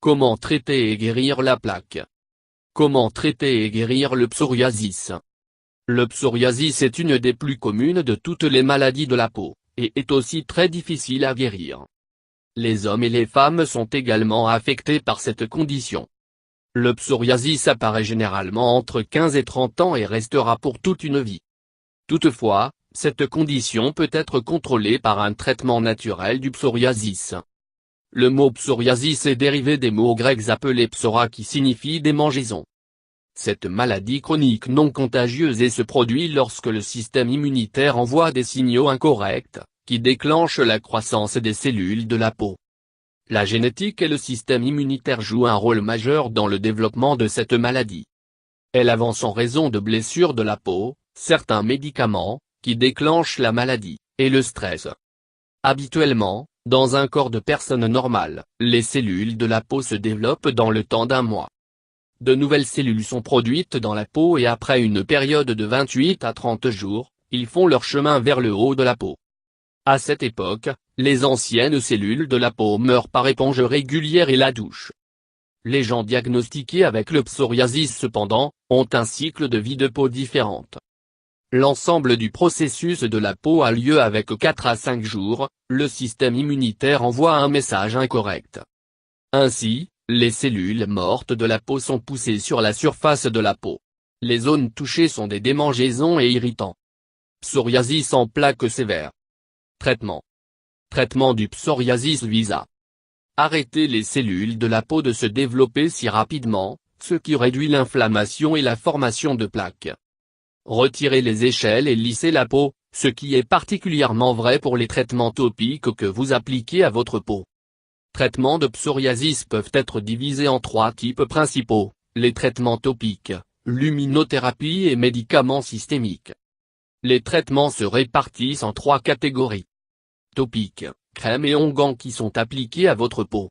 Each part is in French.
Comment traiter et guérir la plaque? Comment traiter et guérir le psoriasis? Le psoriasis est une des plus communes de toutes les maladies de la peau, et est aussi très difficile à guérir. Les hommes et les femmes sont également affectés par cette condition. Le psoriasis apparaît généralement entre 15 et 30 ans et restera pour toute une vie. Toutefois, cette condition peut être contrôlée par un traitement naturel du psoriasis. Le mot psoriasis est dérivé des mots grecs appelés psora qui signifie démangeaison. Cette maladie chronique non contagieuse se produit lorsque le système immunitaire envoie des signaux incorrects, qui déclenchent la croissance des cellules de la peau. La génétique et le système immunitaire jouent un rôle majeur dans le développement de cette maladie. Elle avance en raison de blessures de la peau, certains médicaments, qui déclenchent la maladie, et le stress. Habituellement, dans un corps de personne normale, les cellules de la peau se développent dans le temps d'un mois. De nouvelles cellules sont produites dans la peau et après une période de 28 à 30 jours, ils font leur chemin vers le haut de la peau. À cette époque, les anciennes cellules de la peau meurent par éponge régulière et la douche. Les gens diagnostiqués avec le psoriasis cependant, ont un cycle de vie de peau différente. L'ensemble du processus de la peau a lieu avec 4 à 5 jours, le système immunitaire envoie un message incorrect. Ainsi, les cellules mortes de la peau sont poussées sur la surface de la peau. Les zones touchées sont des démangeaisons et irritants. Psoriasis en plaques sévères. Traitement. Traitement du psoriasis vise à arrêter les cellules de la peau de se développer si rapidement, ce qui réduit l'inflammation et la formation de plaques. Retirer les échelles et lisser la peau, ce qui est particulièrement vrai pour les traitements topiques que vous appliquez à votre peau. Traitements de psoriasis peuvent être divisés en 3 types principaux, les traitements topiques, luminothérapie et médicaments systémiques. Les traitements se répartissent en 3 catégories. Topiques, crèmes et onguents qui sont appliqués à votre peau.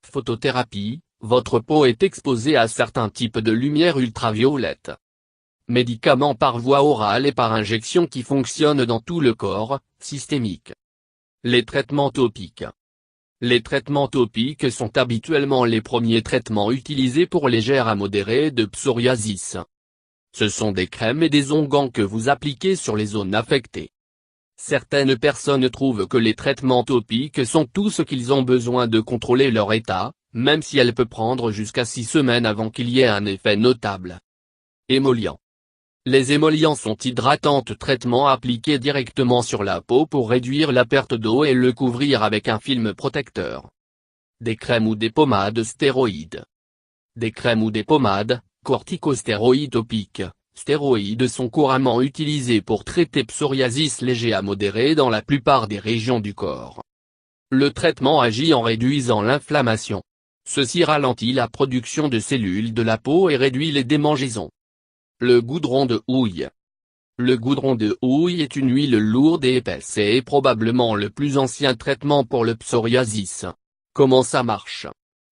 Photothérapie, votre peau est exposée à certains types de lumière ultraviolette. Médicaments par voie orale et par injection qui fonctionnent dans tout le corps, systémique. Les traitements topiques. Les traitements topiques sont habituellement les premiers traitements utilisés pour légère à modérée de psoriasis. Ce sont des crèmes et des onguents que vous appliquez sur les zones affectées. Certaines personnes trouvent que les traitements topiques sont tout ce qu'ils ont besoin de contrôler leur état, même si elle peut prendre jusqu'à 6 semaines avant qu'il y ait un effet notable. Émollients. Les émollients sont hydratantes traitements appliqués directement sur la peau pour réduire la perte d'eau et le couvrir avec un film protecteur. Des crèmes ou des pommades stéroïdes. Des crèmes ou des pommades, corticostéroïdes topiques, stéroïdes sont couramment utilisés pour traiter psoriasis léger à modéré dans la plupart des régions du corps. Le traitement agit en réduisant l'inflammation. Ceci ralentit la production de cellules de la peau et réduit les démangeaisons. Le goudron de houille. Le goudron de houille est une huile lourde et épaisse et est probablement le plus ancien traitement pour le psoriasis. Comment ça marche?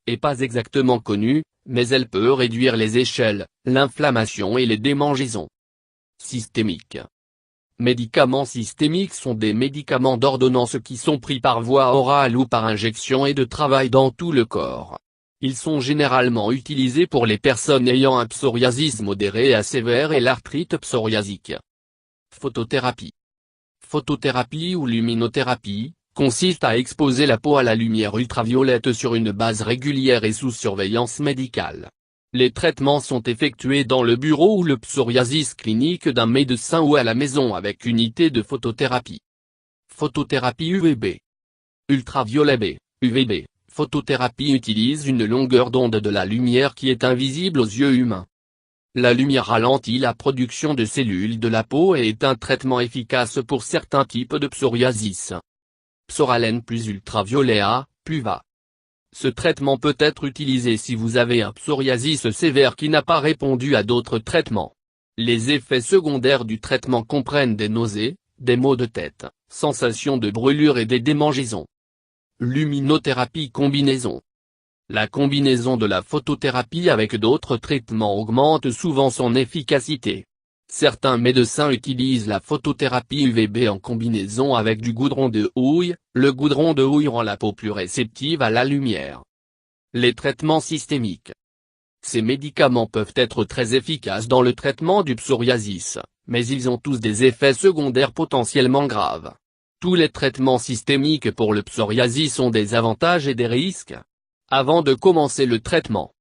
Est pas exactement connu, mais elle peut réduire les échelles, l'inflammation et les démangeaisons. Systémique. Médicaments systémiques sont des médicaments d'ordonnance qui sont pris par voie orale ou par injection et de travail dans tout le corps. Ils sont généralement utilisés pour les personnes ayant un psoriasis modéré à sévère et l'arthrite psoriasique. Photothérapie. Photothérapie ou luminothérapie, consiste à exposer la peau à la lumière ultraviolette sur une base régulière et sous surveillance médicale. Les traitements sont effectués dans le bureau ou le psoriasis clinique d'un médecin ou à la maison avec unité de photothérapie. Photothérapie UVB. Ultraviolet B, UVB. Photothérapie utilise une longueur d'onde de la lumière qui est invisible aux yeux humains. La lumière ralentit la production de cellules de la peau et est un traitement efficace pour certains types de psoriasis. Psoralen plus ultraviolet A, PUVA. Ce traitement peut être utilisé si vous avez un psoriasis sévère qui n'a pas répondu à d'autres traitements. Les effets secondaires du traitement comprennent des nausées, des maux de tête, sensations de brûlure et des démangeaisons. Luminothérapie combinaison. La combinaison de la photothérapie avec d'autres traitements augmente souvent son efficacité. Certains médecins utilisent la photothérapie UVB en combinaison avec du goudron de houille. Le goudron de houille rend la peau plus réceptive à la lumière. Les traitements systémiques. Ces médicaments peuvent être très efficaces dans le traitement du psoriasis, mais ils ont tous des effets secondaires potentiellement graves. Tous les traitements systémiques pour le psoriasis ont des avantages et des risques. Avant de commencer le traitement,